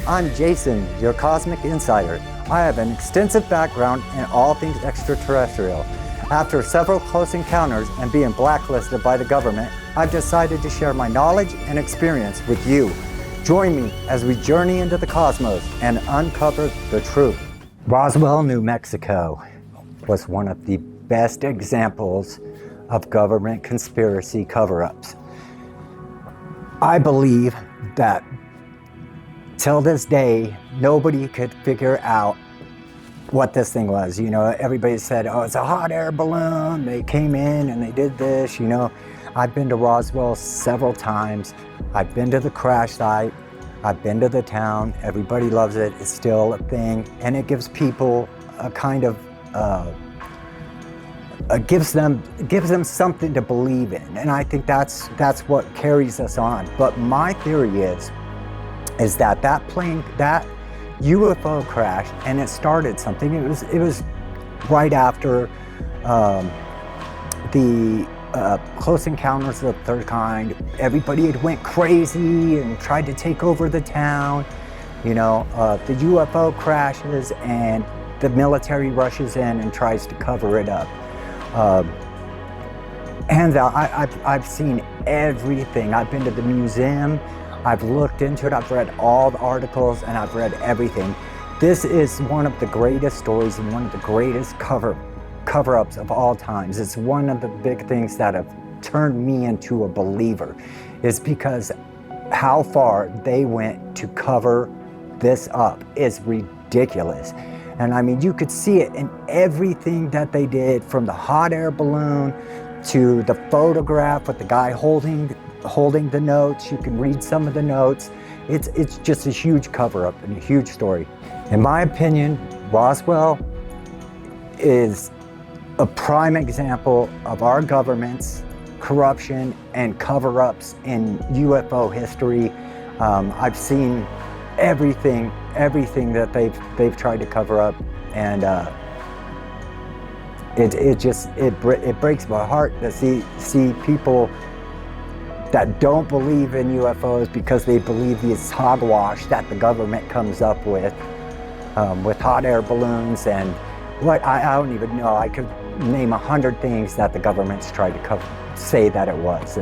I'm Jason, your Cosmic Insider. I have an extensive background in all things extraterrestrial. After several close encounters and being blacklisted by the government, I've decided to share my knowledge and experience with you. Join me as we journey into the cosmos and uncover the truth. Roswell, New Mexico was one of the best examples of government conspiracy cover-ups. I believe that till this day, nobody could figure out what this thing was. You know, everybody said, oh, it's a hot air balloon. They came in and they did this, you know. I've been to Roswell several times. I've been to the crash site. I've been to the town. Everybody loves it. It's still a thing. And it gives people a kind of, gives them something to believe in. And I think that's what carries us on. But my theory is that that UFO crash, and it started something. It was right after the Close Encounters of the Third Kind. Everybody had went crazy and tried to take over the town. You know, the UFO crashes and the military rushes in and tries to cover it up. Hands out, I've seen everything. I've been to the museum. I've looked into it, I've read all the articles, and I've read everything. This is one of the greatest stories and one of the greatest cover-ups of all times. It's one of the big things that have turned me into a believer, is because how far they went to cover this up is ridiculous. And I mean, you could see it in everything that they did, from the hot air balloon to the photograph with the guy holding the notes. You can read some of the notes. It's just a huge cover-up and a huge story. In my opinion, Roswell is a prime example of our government's corruption and cover-ups in UFO history. I've seen everything that they've tried to cover up, and it breaks my heart to see people that don't believe in UFOs because they believe this hogwash that the government comes up with hot air balloons and what, I don't even know. I could name 100 things that the government's tried to say that it was,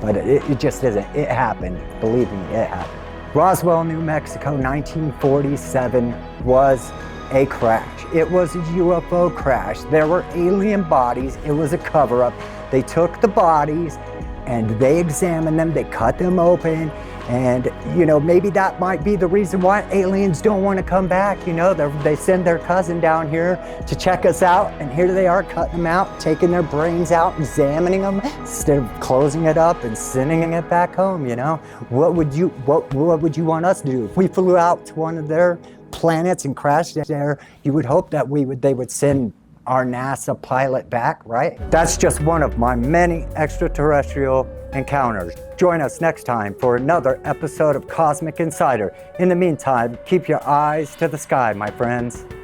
but it just isn't. It happened. Believe me, it happened. Roswell, New Mexico, 1947 was a crash. It was a UFO crash. There were alien bodies. It was a cover-up. They took the bodies and they examined them, they cut them open, and you know, maybe that might be the reason why aliens don't want to come back. You know, they send their cousin down here to check us out, and here they are cutting them out, taking their brains out, examining them, instead of closing it up and sending it back home. You know, what would you want us to do? If we flew out to one of their planets and crashed there, you would hope that they would send our NASA pilot back, right? That's just one of my many extraterrestrial encounters. Join us next time for another episode of Cosmic Insider. In the meantime, keep your eyes to the sky, my friends.